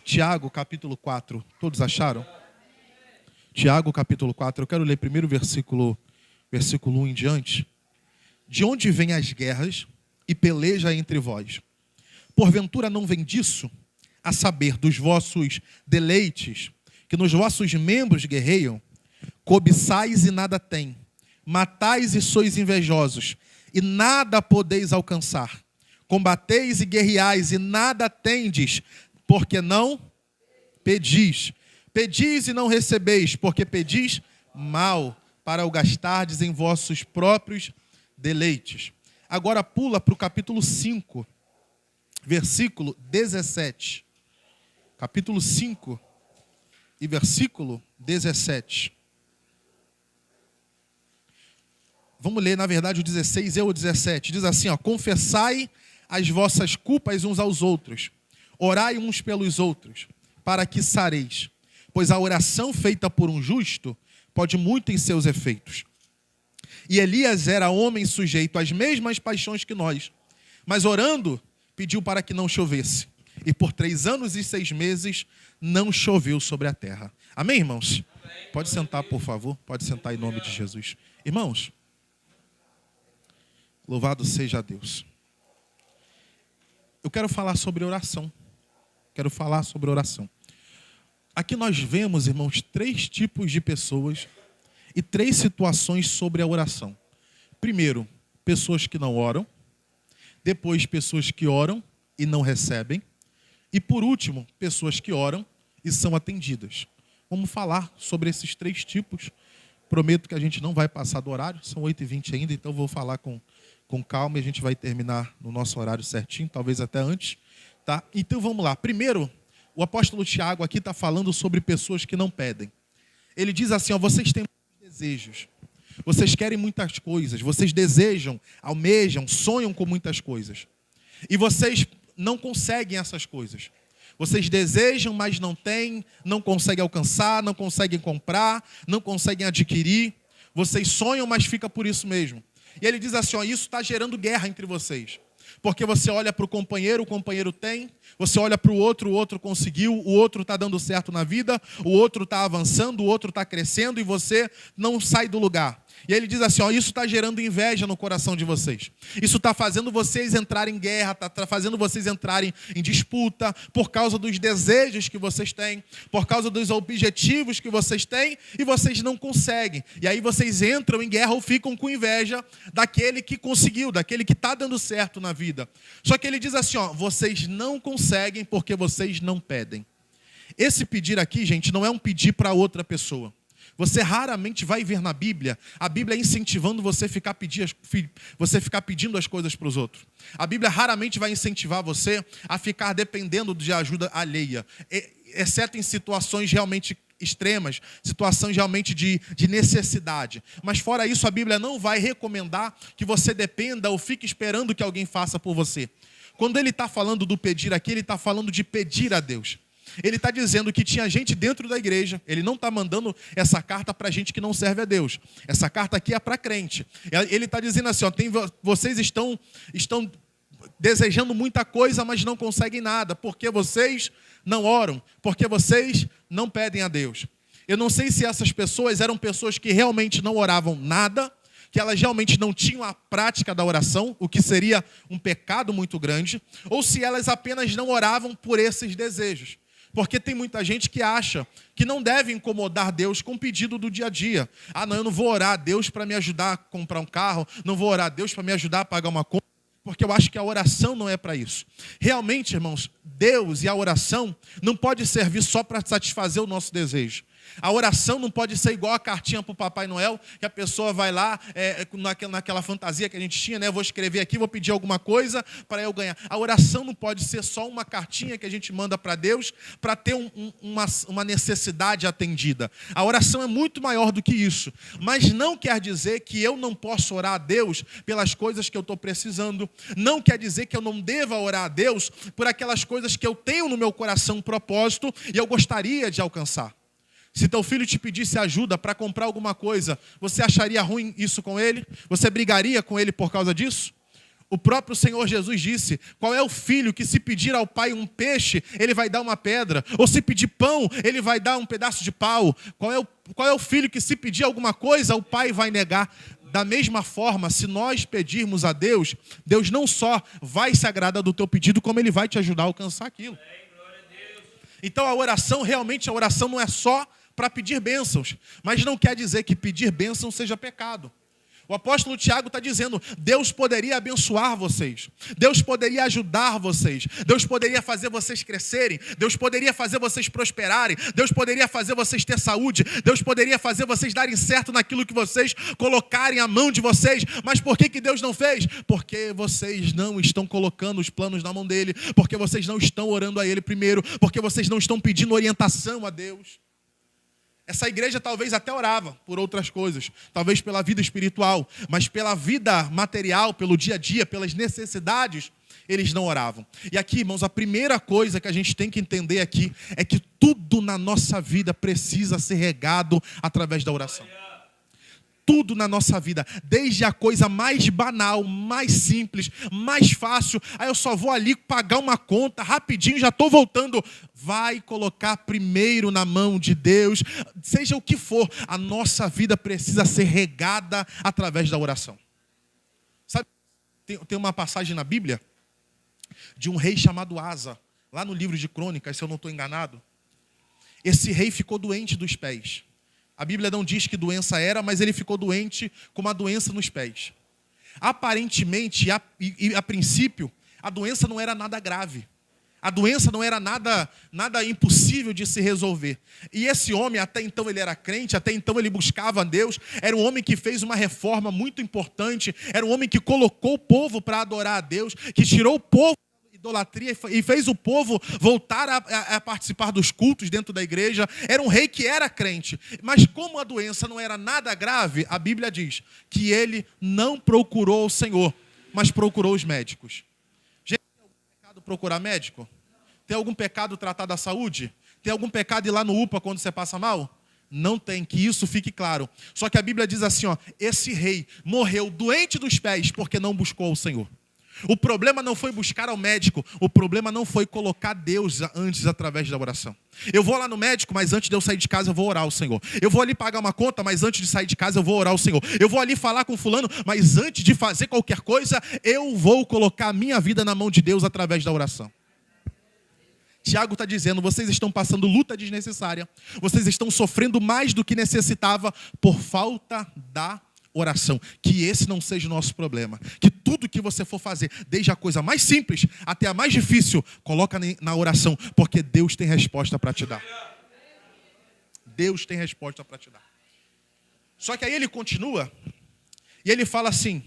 Tiago, capítulo 4. Todos acharam? Tiago, capítulo 4. Eu quero ler primeiro o versículo 1 em diante. De onde vêm as guerras e peleja entre vós? Porventura não vem disso, a saber, dos vossos deleites, que nos vossos membros guerreiam? Cobiçais e nada tem, matais e sois invejosos, e nada podeis alcançar. Combateis e guerreais, e nada tendes, porque não pedis. Pedis e não recebeis, porque pedis mal, para o gastardes em vossos próprios deleites. Agora pula para o capítulo 5, versículo 17. Capítulo 5 e versículo 17. Vamos ler, na verdade, o 16 e o 17. Diz assim, confessai as vossas culpas uns aos outros, orai uns pelos outros, para que sareis. Pois a oração feita por um justo pode muito em seus efeitos. E Elias era homem sujeito às mesmas paixões que nós, mas orando, pediu para que não chovesse. E por 3 anos e 6 meses não choveu sobre a terra. Amém, irmãos? Amém. Pode sentar, por favor. Pode sentar em nome de Jesus. Irmãos, louvado seja Deus. Eu quero falar sobre oração. Aqui nós vemos, irmãos, 3 tipos de pessoas e 3 situações sobre a oração. Primeiro, pessoas que não oram. Depois, pessoas que oram e não recebem. E por último, pessoas que oram e são atendidas. Vamos falar sobre esses 3 tipos. Prometo que a gente não vai passar do horário, são 8h20 ainda, então vou falar com calma e a gente vai terminar no nosso horário certinho, talvez até antes. Tá? Então vamos lá. Primeiro, o apóstolo Tiago aqui está falando sobre pessoas que não pedem. Ele diz assim, vocês têm muitos desejos, vocês querem muitas coisas, vocês desejam, almejam, sonham com muitas coisas. E vocês não conseguem essas coisas. Vocês desejam, mas não têm, não conseguem alcançar, não conseguem comprar, não conseguem adquirir. Vocês sonham, mas fica por isso mesmo. E ele diz assim, isso está gerando guerra entre vocês. Porque você olha para o companheiro tem. Você olha para o outro conseguiu. O outro está dando certo na vida. O outro está avançando, o outro está crescendo e você não sai do lugar. E ele diz assim, isso está gerando inveja no coração de vocês. Isso está fazendo vocês entrarem em guerra, está fazendo vocês entrarem em disputa, por causa dos desejos que vocês têm, por causa dos objetivos que vocês têm, e vocês não conseguem. E aí vocês entram em guerra ou ficam com inveja daquele que conseguiu, daquele que está dando certo na vida. Só que ele diz assim, vocês não conseguem porque vocês não pedem. Esse pedir aqui, gente, não é um pedir para outra pessoa. Você raramente vai ver na Bíblia, a Bíblia incentivando você ficar pedindo as coisas para os outros. A Bíblia raramente vai incentivar você a ficar dependendo de ajuda alheia, exceto em situações realmente extremas, situações realmente de necessidade. Mas fora isso, a Bíblia não vai recomendar que você dependa ou fique esperando que alguém faça por você. Quando ele está falando do pedir aqui, ele está falando de pedir a Deus. Ele está dizendo que tinha gente dentro da igreja. Ele não está mandando essa carta para gente que não serve a Deus. Essa carta aqui é para crente. Ele está dizendo assim, vocês estão desejando muita coisa, mas não conseguem nada. Porque vocês não oram. Porque vocês não pedem a Deus. Eu não sei se essas pessoas eram pessoas que realmente não oravam nada, que elas realmente não tinham a prática da oração, o que seria um pecado muito grande, ou se elas apenas não oravam por esses desejos. Porque tem muita gente que acha que não deve incomodar Deus com o pedido do dia a dia. Não, eu não vou orar a Deus para me ajudar a comprar um carro, não vou orar a Deus para me ajudar a pagar uma conta, porque eu acho que a oração não é para isso. Realmente, irmãos, Deus e a oração não pode servir só para satisfazer o nosso desejo. A oração não pode ser igual a cartinha para o Papai Noel, que a pessoa vai lá, naquela fantasia que a gente tinha, né? Vou escrever aqui, vou pedir alguma coisa para eu ganhar. A oração não pode ser só uma cartinha que a gente manda para Deus para ter uma necessidade atendida. A oração é muito maior do que isso. Mas não quer dizer que eu não posso orar a Deus pelas coisas que eu estou precisando. Não quer dizer que eu não deva orar a Deus por aquelas coisas que eu tenho no meu coração um propósito e eu gostaria de alcançar. Se teu filho te pedisse ajuda para comprar alguma coisa, você acharia ruim isso com ele? Você brigaria com ele por causa disso? O próprio Senhor Jesus disse: qual é o filho que se pedir ao pai um peixe, ele vai dar uma pedra? Ou se pedir pão, ele vai dar um pedaço de pau? Qual é o filho que se pedir alguma coisa, o pai vai negar? Da mesma forma, se nós pedirmos a Deus, Deus não só vai se agradar do teu pedido, como Ele vai te ajudar a alcançar aquilo. Então a oração não é só para pedir bênçãos, mas não quer dizer que pedir bênção seja pecado. O apóstolo Tiago está dizendo: Deus poderia abençoar vocês, Deus poderia ajudar vocês, Deus poderia fazer vocês crescerem, Deus poderia fazer vocês prosperarem, Deus poderia fazer vocês ter saúde, Deus poderia fazer vocês darem certo naquilo que vocês colocarem a mão de vocês. Mas por que Deus não fez? Porque vocês não estão colocando os planos na mão dele, porque vocês não estão orando a ele primeiro, porque vocês não estão pedindo orientação a Deus. Essa igreja talvez até orava por outras coisas, talvez pela vida espiritual, mas pela vida material, pelo dia a dia, pelas necessidades, eles não oravam. E aqui, irmãos, a primeira coisa que a gente tem que entender aqui é que tudo na nossa vida precisa ser regado através da oração. Tudo na nossa vida, desde a coisa mais banal, mais simples, mais fácil. Aí eu só vou ali pagar uma conta, rapidinho, já estou voltando. Vai colocar primeiro na mão de Deus. Seja o que for, a nossa vida precisa ser regada através da oração. Sabe, tem uma passagem na Bíblia de um rei chamado Asa, lá no livro de Crônicas, se eu não estou enganado. Esse rei ficou doente dos pés. A Bíblia não diz que doença era, mas ele ficou doente com uma doença nos pés. Aparentemente, e a princípio, a doença não era nada grave. A doença não era nada impossível de se resolver. E esse homem, até então ele era crente, até então ele buscava a Deus. Era um homem que fez uma reforma muito importante. Era um homem que colocou o povo para adorar a Deus, que tirou o povo idolatria e fez o povo voltar a participar dos cultos dentro da igreja. Era um rei que era crente, mas como a doença não era nada grave, a Bíblia diz que ele não procurou o Senhor, mas procurou os médicos. Gente, tem algum pecado procurar médico? Tem algum pecado tratar da saúde? Tem algum pecado ir lá no UPA quando você passa mal? Não tem, que isso fique claro. Só que a Bíblia diz assim, esse rei morreu doente dos pés porque não buscou o Senhor. O problema não foi buscar ao médico, o problema não foi colocar Deus antes através da oração. Eu vou lá no médico, mas antes de eu sair de casa eu vou orar ao Senhor. Eu vou ali pagar uma conta, mas antes de sair de casa eu vou orar ao Senhor. Eu vou ali falar com fulano, mas antes de fazer qualquer coisa, eu vou colocar a minha vida na mão de Deus através da oração. Tiago está dizendo: vocês estão passando luta desnecessária, vocês estão sofrendo mais do que necessitava por falta da oração. Que esse não seja o nosso problema. Que tudo que você for fazer, desde a coisa mais simples até a mais difícil, coloca na oração, porque Deus tem resposta para te dar. Deus tem resposta para te dar. Só que aí ele continua e ele fala assim: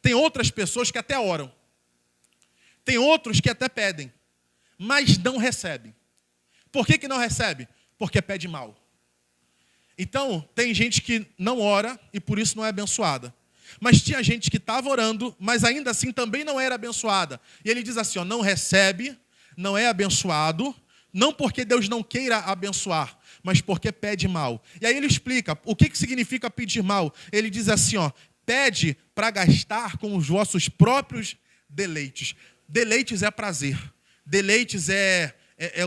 tem outras pessoas que até oram, tem outros que até pedem, mas não recebem. Por que não recebe? Porque pede mal. Então, tem gente que não ora e por isso não é abençoada. Mas tinha gente que estava orando, mas ainda assim também não era abençoada. E ele diz assim, não recebe, não é abençoado, não porque Deus não queira abençoar, mas porque pede mal. E aí ele explica o que significa pedir mal. Ele diz assim, pede para gastar com os vossos próprios deleites. Deleites é prazer. Deleites é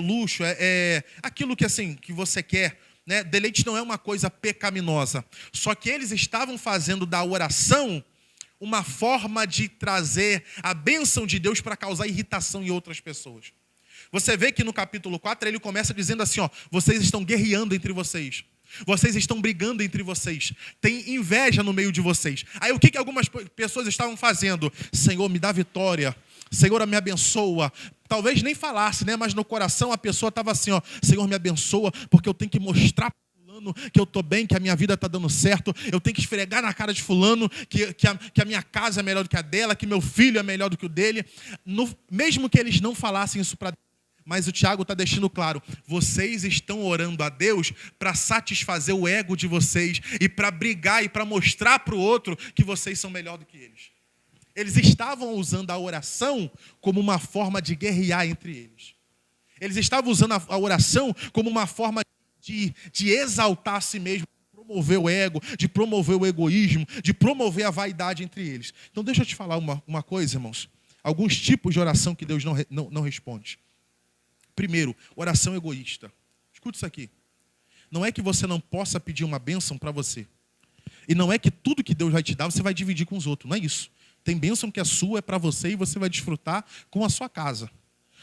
luxo, é aquilo que, assim, que você quer. Né? Deleite não é uma coisa pecaminosa. Só que eles estavam fazendo da oração uma forma de trazer a bênção de Deus para causar irritação em outras pessoas. Você vê que no capítulo 4 ele começa dizendo assim, vocês estão guerreando entre vocês. Vocês estão brigando entre vocês. Tem inveja no meio de vocês. Aí o que algumas pessoas estavam fazendo? Senhor, me dá vitória. Senhor, me abençoa. Talvez nem falasse, né? Mas no coração a pessoa estava assim, Senhor, me abençoa, porque eu tenho que mostrar para fulano que eu estou bem, que a minha vida está dando certo. Eu tenho que esfregar na cara de fulano que a minha casa é melhor do que a dela, que meu filho é melhor do que o dele. Mesmo que eles não falassem isso para Deus, mas o Tiago está deixando claro, vocês estão orando a Deus para satisfazer o ego de vocês e para brigar e para mostrar para o outro que vocês são melhor do que eles. Eles estavam usando a oração como uma forma de guerrear entre eles. Eles estavam usando a oração como uma forma de exaltar a si mesmo, promover o ego, de promover o egoísmo, de promover a vaidade entre eles. Então deixa eu te falar uma coisa, irmãos. Alguns tipos de oração que Deus não responde. Primeiro, oração egoísta. Escuta isso aqui. Não é que você não possa pedir uma bênção para você. E não é que tudo que Deus vai te dar, você vai dividir com os outros. Não é isso. Tem bênção que é sua, é para você e você vai desfrutar com a sua casa.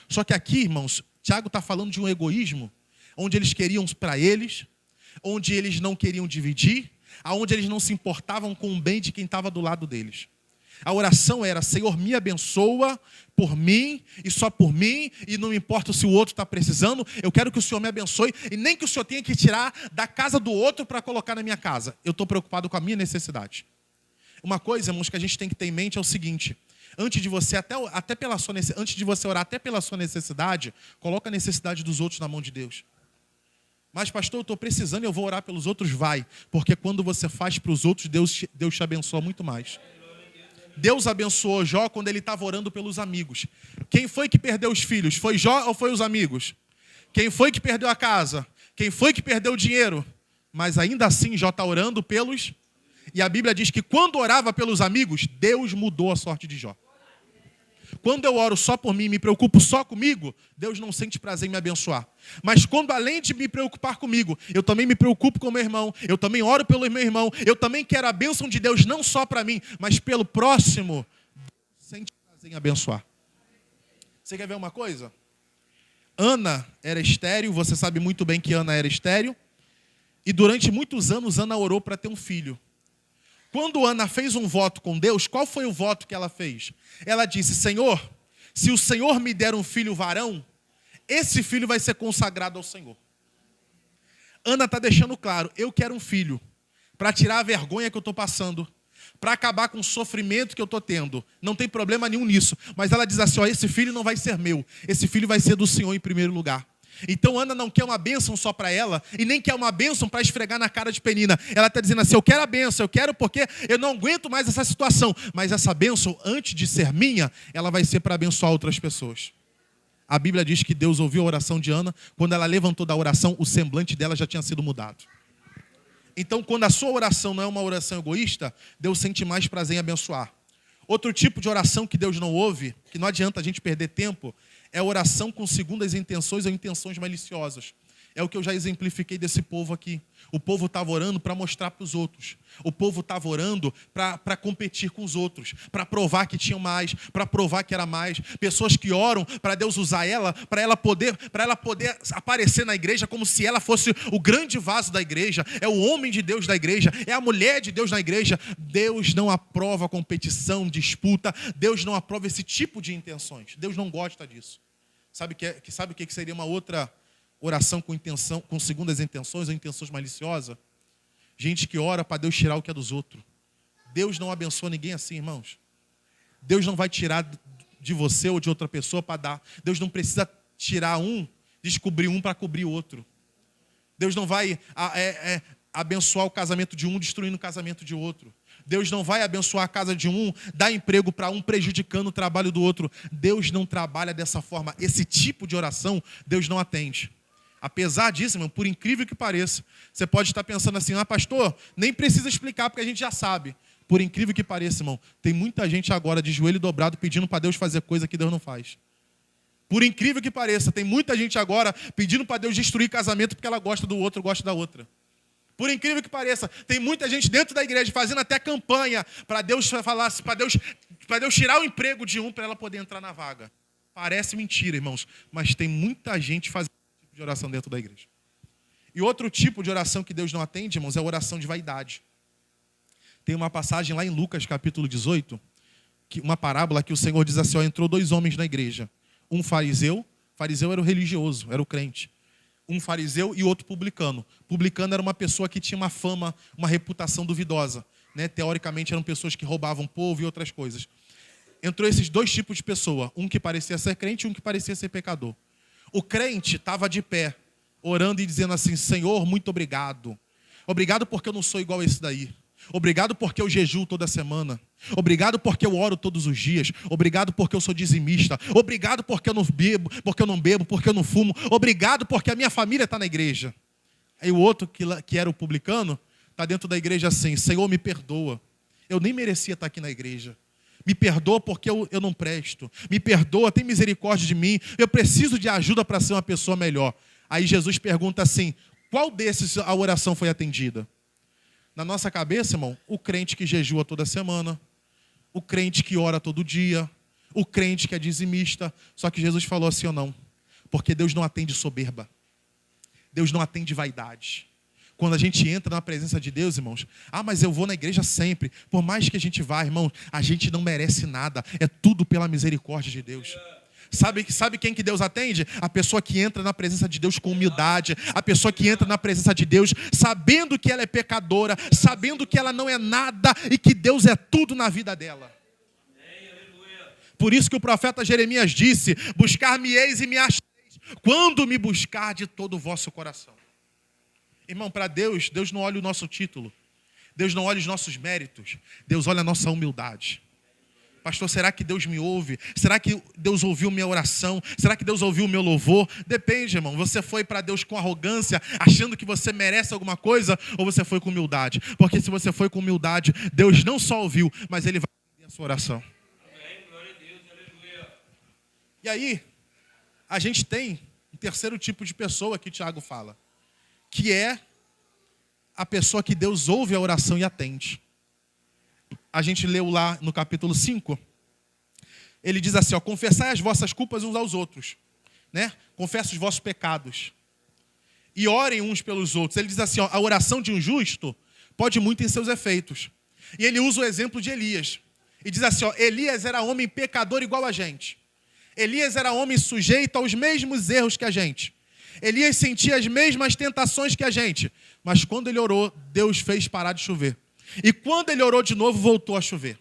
Só que aqui, irmãos, Tiago está falando de um egoísmo, onde eles queriam para eles, onde eles não queriam dividir, aonde eles não se importavam com o bem de quem estava do lado deles. A oração era: Senhor, me abençoa por mim e só por mim, e não me importa se o outro está precisando, eu quero que o Senhor me abençoe, e nem que o Senhor tenha que tirar da casa do outro para colocar na minha casa. Eu estou preocupado com a minha necessidade. Uma coisa, irmãos, que a gente tem que ter em mente é o seguinte: antes de você antes de você orar até pela sua necessidade, coloca a necessidade dos outros na mão de Deus. Mas, pastor, eu estou precisando e eu vou orar pelos outros. Vai, porque quando você faz para os outros, Deus te abençoa muito mais. Deus abençoou Jó quando ele estava orando pelos amigos. Quem foi que perdeu os filhos? Foi Jó ou foi os amigos? Quem foi que perdeu a casa? Quem foi que perdeu o dinheiro? Mas ainda assim Jó está orando pelos... E a Bíblia diz que quando orava pelos amigos, Deus mudou a sorte de Jó. Quando eu oro só por mim, me preocupo só comigo, Deus não sente prazer em me abençoar. Mas quando, além de me preocupar comigo, eu também me preocupo com o meu irmão, eu também oro pelo meu irmão, eu também quero a bênção de Deus não só para mim, mas pelo próximo, Deus sente prazer em abençoar. Você quer ver uma coisa? Ana era estéril, você sabe muito bem que Ana era estéril, e durante muitos anos Ana orou para ter um filho. Quando Ana fez um voto com Deus, qual foi o voto que ela fez? Ela disse: Senhor, se o Senhor me der um filho varão, esse filho vai ser consagrado ao Senhor. Ana está deixando claro: eu quero um filho, para tirar a vergonha que eu estou passando, para acabar com o sofrimento que eu estou tendo. Não tem problema nenhum nisso. Mas ela diz assim: ó, esse filho não vai ser meu, esse filho vai ser do Senhor em primeiro lugar. Então Ana não quer uma bênção só para ela, e nem quer uma bênção para esfregar na cara de Penina. Ela está dizendo assim: eu quero a bênção, eu quero porque eu não aguento mais essa situação. Mas essa bênção, antes de ser minha, ela vai ser para abençoar outras pessoas. A Bíblia diz que Deus ouviu a oração de Ana. Quando ela levantou da oração, o semblante dela já tinha sido mudado. Então, quando a sua oração não é uma oração egoísta, Deus sente mais prazer em abençoar. Outro tipo de oração que Deus não ouve, que não adianta a gente perder tempo, é oração com segundas intenções ou intenções maliciosas. É o que eu já exemplifiquei desse povo aqui. O povo estava orando para mostrar para os outros. O povo estava orando para competir com os outros, para provar que tinham mais, para provar que era mais. Pessoas que oram para Deus usar ela, para ela poder aparecer na igreja como se ela fosse o grande vaso da igreja, é o homem de Deus da igreja, é a mulher de Deus na igreja. Deus não aprova competição, disputa. Deus não aprova esse tipo de intenções. Deus não gosta disso. Sabe o que seria uma outra oração com segundas intenções ou intenções maliciosas? Gente que ora para Deus tirar o que é dos outros. Deus não abençoa ninguém assim, irmãos. Deus não vai tirar de você ou de outra pessoa para dar. Deus não precisa tirar descobrir um para cobrir o outro. Deus não vai abençoar o casamento de um destruindo o casamento de outro. Deus não vai abençoar a casa de um, dar emprego para um, prejudicando o trabalho do outro. Deus não trabalha dessa forma. Esse tipo de oração, Deus não atende. Apesar disso, irmão, por incrível que pareça, você pode estar pensando assim: pastor, nem precisa explicar porque a gente já sabe. Por incrível que pareça, irmão, tem muita gente agora de joelho dobrado pedindo para Deus fazer coisa que Deus não faz. Por incrível que pareça, tem muita gente agora pedindo para Deus destruir casamento porque ela gosta do outro, gosta da outra. Por incrível que pareça, tem muita gente dentro da igreja fazendo até campanha para Deus falar, para Deus tirar o emprego de um para ela poder entrar na vaga. Parece mentira, irmãos, mas tem muita gente fazendo esse tipo de oração dentro da igreja. E outro tipo de oração que Deus não atende, irmãos, é a oração de vaidade. Tem uma passagem lá em Lucas, capítulo 18, uma parábola que o Senhor diz assim: entrou 2 homens na igreja. Um fariseu era o religioso, era o crente. Um fariseu e outro publicano. Publicano era uma pessoa que tinha uma fama, uma reputação duvidosa. Teoricamente eram pessoas que roubavam o povo e outras coisas. Entrou esses 2 tipos de pessoa. Um que parecia ser crente e um que parecia ser pecador. O crente estava de pé, orando e dizendo assim: Senhor, muito obrigado. Obrigado porque eu não sou igual a esse daí. Obrigado porque eu jejuo toda semana. Obrigado porque eu oro todos os dias. Obrigado porque eu sou dizimista. Obrigado porque eu não bebo, porque eu não fumo. Obrigado porque a minha família está na igreja. Aí o outro, que era o publicano, está dentro da igreja assim: Senhor, me perdoa. Eu nem merecia estar aqui na igreja. Me perdoa porque eu não presto. Me perdoa, tem misericórdia de mim. Eu preciso de ajuda para ser uma pessoa melhor. Aí Jesus pergunta assim: qual desses a oração foi atendida? Na nossa cabeça, irmão, o crente que jejua toda semana, o crente que ora todo dia, o crente que é dizimista. Só que Jesus falou assim ou não: porque Deus não atende soberba. Deus não atende vaidade. Quando a gente entra na presença de Deus, irmãos, mas eu vou na igreja sempre. Por mais que a gente vá, irmão, a gente não merece nada. É tudo pela misericórdia de Deus. Sabe quem que Deus atende? A pessoa que entra na presença de Deus com humildade. A pessoa que entra na presença de Deus sabendo que ela é pecadora, sabendo que ela não é nada e que Deus é tudo na vida dela. Por isso que o profeta Jeremias disse: buscar-me-eis e me achareis, quando me buscar de todo o vosso coração. Irmão, para Deus, Deus não olha o nosso título. Deus não olha os nossos méritos. Deus olha a nossa humildade. Pastor, será que Deus me ouve? Será que Deus ouviu minha oração? Será que Deus ouviu o meu louvor? Depende, irmão. Você foi para Deus com arrogância, achando que você merece alguma coisa, ou você foi com humildade? Porque se você foi com humildade, Deus não só ouviu, mas Ele vai atender a sua oração. Amém. Glória a Deus. Aleluia. E aí, a gente tem um terceiro tipo de pessoa que o Tiago fala, que é a pessoa que Deus ouve a oração e atende. A gente leu lá no capítulo 5, ele diz assim, confessai as vossas culpas uns aos outros, né? Confessa os vossos pecados e orem uns pelos outros. Ele diz assim, a oração de um justo pode muito em seus efeitos. E ele usa o exemplo de Elias. E diz assim, Elias era homem pecador igual a gente. Elias era homem sujeito aos mesmos erros que a gente. Elias sentia as mesmas tentações que a gente. Mas quando ele orou, Deus fez parar de chover. E quando ele orou de novo, voltou a chover.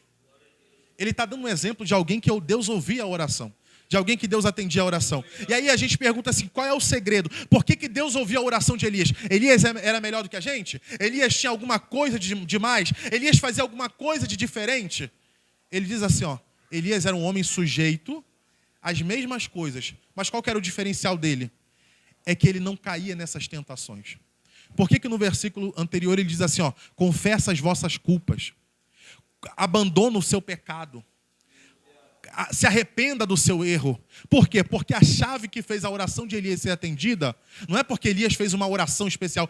Ele está dando um exemplo de alguém que Deus ouvia a oração. De alguém que Deus atendia a oração. E aí a gente pergunta assim, qual é o segredo? Por que Deus ouvia a oração de Elias? Elias era melhor do que a gente? Elias tinha alguma coisa de mais? Elias fazia alguma coisa de diferente? Ele diz assim, Elias era um homem sujeito às mesmas coisas. Mas qual que era o diferencial dele? É que ele não caía nessas tentações. Por que no versículo anterior ele diz assim, confessa as vossas culpas, abandona o seu pecado, se arrependa do seu erro. Por quê? Porque a chave que fez a oração de Elias ser atendida, não é porque Elias fez uma oração especial,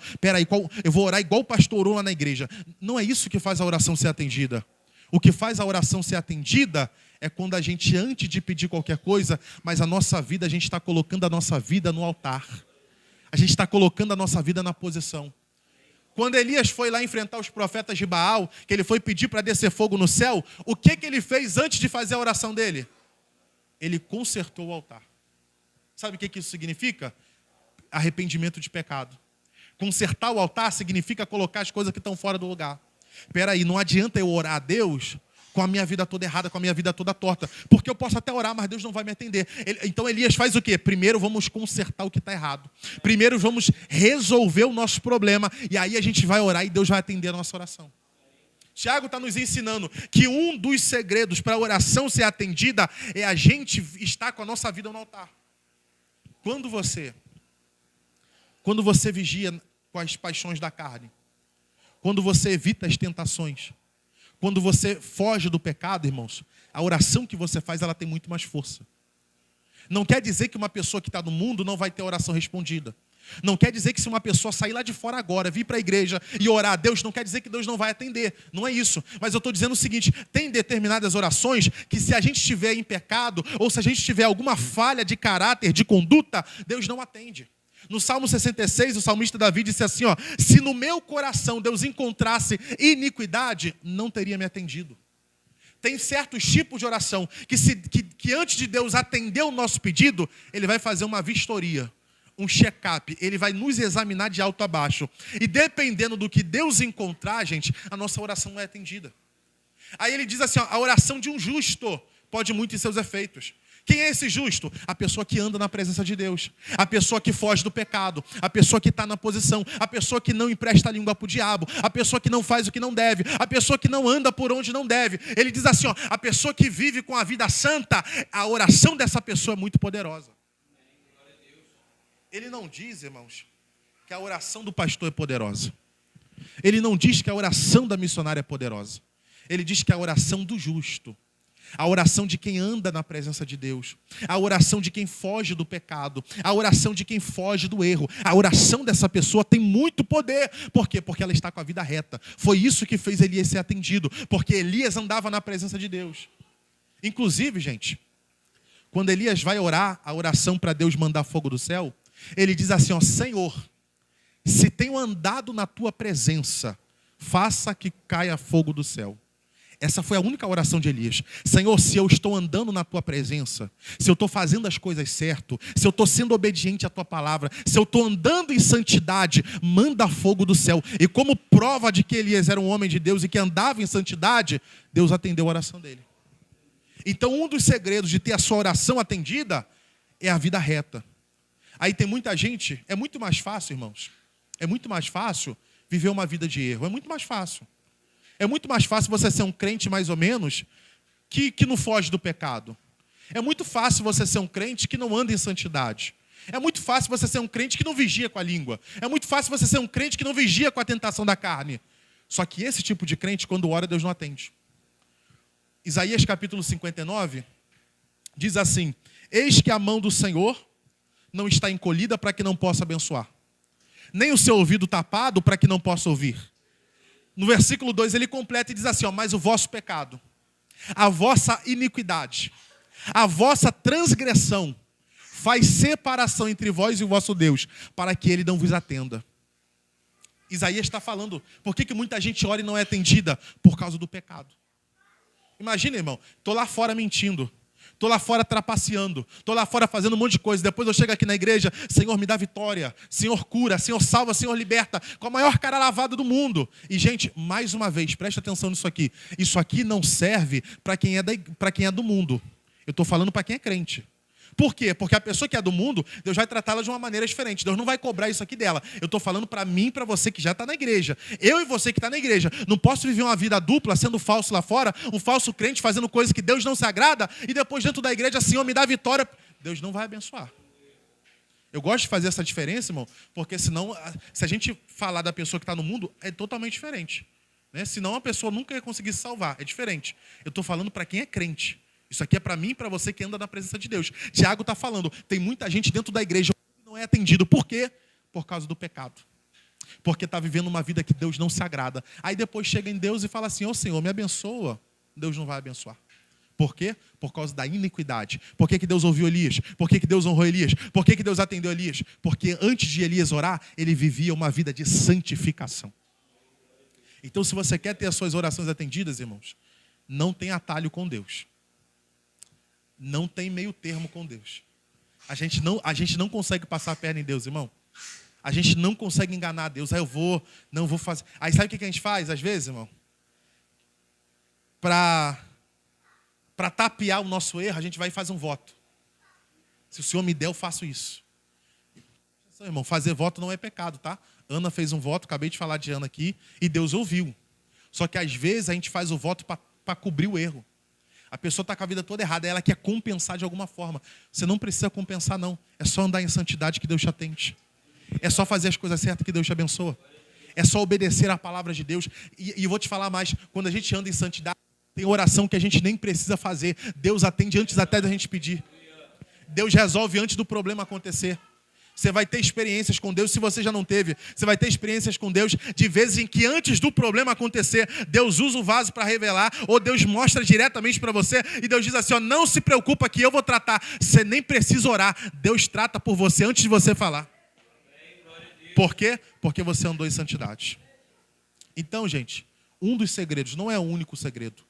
eu vou orar igual o pastor orou lá na igreja. Não é isso que faz a oração ser atendida. O que faz a oração ser atendida é quando a gente, antes de pedir qualquer coisa, mas a nossa vida, a gente está colocando a nossa vida no altar. A gente está colocando a nossa vida na posição. Quando Elias foi lá enfrentar os profetas de Baal, que ele foi pedir para descer fogo no céu, o que ele fez antes de fazer a oração dele? Ele consertou o altar. Sabe o que isso significa? Arrependimento de pecado. Consertar o altar significa colocar as coisas que estão fora do lugar. Espera aí, não adianta eu orar a Deus com a minha vida toda errada, com a minha vida toda torta. Porque eu posso até orar, mas Deus não vai me atender. Então Elias faz o quê? Primeiro vamos consertar o que está errado. Primeiro vamos resolver o nosso problema. E aí a gente vai orar e Deus vai atender a nossa oração. Tiago está nos ensinando que um dos segredos para a oração ser atendida é a gente estar com a nossa vida no altar. Quando você vigia com as paixões da carne, quando você evita as tentações, quando você foge do pecado, irmãos, a oração que você faz, ela tem muito mais força. Não quer dizer que uma pessoa que está no mundo não vai ter oração respondida. Não quer dizer que se uma pessoa sair lá de fora agora, vir para a igreja e orar a Deus, não quer dizer que Deus não vai atender. Não é isso. Mas eu estou dizendo o seguinte, tem determinadas orações que se a gente estiver em pecado, ou se a gente tiver alguma falha de caráter, de conduta, Deus não atende. No Salmo 66, o salmista Davi disse assim, se no meu coração Deus encontrasse iniquidade, não teria me atendido. Tem certos tipos de oração que antes de Deus atender o nosso pedido, Ele vai fazer uma vistoria, um check-up, Ele vai nos examinar de alto a baixo. E dependendo do que Deus encontrar, gente, a nossa oração não é atendida. Aí ele diz assim, a oração de um justo pode muito em seus efeitos. Quem é esse justo? A pessoa que anda na presença de Deus. A pessoa que foge do pecado. A pessoa que está na posição. A pessoa que não empresta a língua para o diabo. A pessoa que não faz o que não deve. A pessoa que não anda por onde não deve. Ele diz assim, a pessoa que vive com a vida santa, a oração dessa pessoa é muito poderosa. Ele não diz, irmãos, que a oração do pastor é poderosa. ele não diz que a oração da missionária é poderosa. Ele diz que é a oração do justo, a oração de quem anda na presença de Deus, a oração de quem foge do pecado, a oração de quem foge do erro. A oração dessa pessoa tem muito poder. Por quê? Porque ela está com a vida reta. Foi isso que fez Elias ser atendido, porque Elias andava na presença de Deus. Inclusive, gente, quando Elias vai orar a oração para Deus mandar fogo do céu, ele diz assim, ó, Senhor, se tenho andado na tua presença, faça que caia fogo do céu. Essa foi a única oração de Elias. Senhor, se eu estou andando na tua presença, se eu estou fazendo as coisas certo, se eu estou sendo obediente à tua palavra, se eu estou andando em santidade, manda fogo do céu. E como prova de que Elias era um homem de Deus e que andava em santidade, Deus atendeu a oração dele. Então, um dos segredos de ter a sua oração atendida é a vida reta. Aí tem muita gente, é muito mais fácil, irmãos, é muito mais fácil viver uma vida de erro, é muito mais fácil. É muito mais fácil você ser um crente mais ou menos que não foge do pecado. É muito fácil você ser um crente que não anda em santidade. É muito fácil você ser um crente que não vigia com a língua. É muito fácil você ser um crente que não vigia com a tentação da carne. Só que esse tipo de crente, quando ora, Deus não atende. Isaías capítulo 59 diz assim, eis que a mão do Senhor não está encolhida para que não possa abençoar, nem o seu ouvido tapado para que não possa ouvir. No versículo 2 ele completa e diz assim, ó, mas o vosso pecado, a vossa iniquidade, a vossa transgressão faz separação entre vós e o vosso Deus, para que ele não vos atenda. Isaías está falando, por que muita gente ora e não é atendida? Por causa do pecado. Imagina, irmão, estou lá fora mentindo, estou lá fora trapaceando, estou lá fora fazendo um monte de coisa, depois eu chego aqui na igreja, Senhor, me dá vitória, Senhor, cura, Senhor, salva, Senhor, liberta, com a maior cara lavada do mundo. E, gente, mais uma vez, preste atenção nisso aqui. Isso aqui não serve para quem é do mundo. Eu estou falando para quem é crente. Por quê? Porque a pessoa que é do mundo, Deus vai tratá-la de uma maneira diferente. Deus não vai cobrar isso aqui dela. Eu estou falando para mim e para você que já está na igreja. Eu e você que está na igreja. Não posso viver uma vida dupla, sendo falso lá fora, um falso crente, fazendo coisas que Deus não se agrada, e depois dentro da igreja, Senhor, me dá vitória. Deus não vai abençoar. Eu gosto de fazer essa diferença, irmão, porque senão, se a gente falar da pessoa que está no mundo, é totalmente diferente. Né? Senão a pessoa nunca ia conseguir se salvar. É diferente. Eu estou falando para quem é crente. Isso aqui é para mim e para você que anda na presença de Deus. Tiago está falando, tem muita gente dentro da igreja que não é atendido. Por quê? Por causa do pecado. Porque está vivendo uma vida que Deus não se agrada. Aí depois chega em Deus e fala assim, ô Senhor, me abençoa. Deus não vai abençoar. Por quê? Por causa da iniquidade. Por que Deus ouviu Elias? Por que Deus honrou Elias? Por que Deus atendeu Elias? Porque antes de Elias orar, ele vivia uma vida de santificação. Então, se você quer ter as suas orações atendidas, irmãos, não tem atalho com Deus. Não tem meio termo com Deus. A gente não consegue passar a perna em Deus, irmão. A gente não consegue enganar Deus. Aí não vou fazer. Aí sabe o que a gente faz, às vezes, irmão? Para tapear o nosso erro, a gente vai e faz um voto. Se o Senhor me der, eu faço isso. Irmão, fazer voto não é pecado, tá? Ana fez um voto, acabei de falar de Ana aqui, e Deus ouviu. Só que às vezes a gente faz o voto para cobrir o erro. A pessoa está com a vida toda errada, ela quer compensar de alguma forma. Você não precisa compensar, não. É só andar em santidade que Deus te atende. É só fazer as coisas certas que Deus te abençoa. É só obedecer à palavra de Deus. E eu vou te falar mais, quando a gente anda em santidade, tem oração que a gente nem precisa fazer. Deus atende antes até da gente pedir. Deus resolve antes do problema acontecer. Você vai ter experiências com Deus, se você já não teve. Você vai ter experiências com Deus de vezes em que antes do problema acontecer, Deus usa o vaso para revelar, ou Deus mostra diretamente para você, e Deus diz assim, ó, não se preocupa que eu vou tratar. Você nem precisa orar, Deus trata por você antes de você falar. Por quê? Porque você andou em santidade. Então, gente, um dos segredos, não é o único segredo,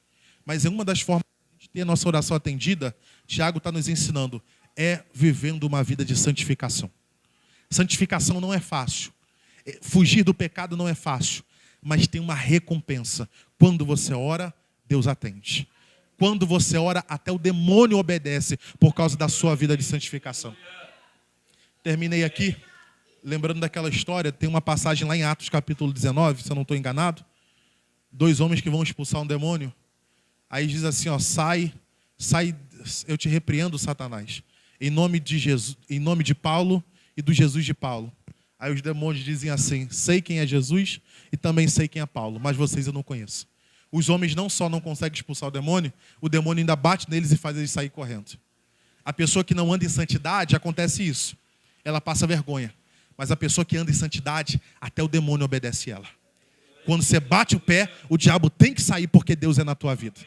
mas é uma das formas de ter a nossa oração atendida, Tiago está nos ensinando, é vivendo uma vida de santificação. Santificação não é fácil. Fugir do pecado não é fácil. Mas tem uma recompensa. Quando você ora, Deus atende. Quando você ora, até o demônio obedece por causa da sua vida de santificação. Terminei aqui, lembrando daquela história, tem uma passagem lá em Atos capítulo 19, se eu não estou enganado. 2 homens que vão expulsar um demônio. Aí diz assim, ó, sai, eu te repreendo, Satanás. Em nome de Jesus, em nome de Paulo e do Jesus de Paulo. Aí os demônios dizem assim: sei quem é Jesus e também sei quem é Paulo, mas vocês eu não conheço. Os homens não só não conseguem expulsar o demônio ainda bate neles e faz eles sair correndo. A pessoa que não anda em santidade, acontece isso. Ela passa vergonha. Mas a pessoa que anda em santidade, até o demônio obedece ela. Quando você bate o pé, o diabo tem que sair porque Deus é na tua vida.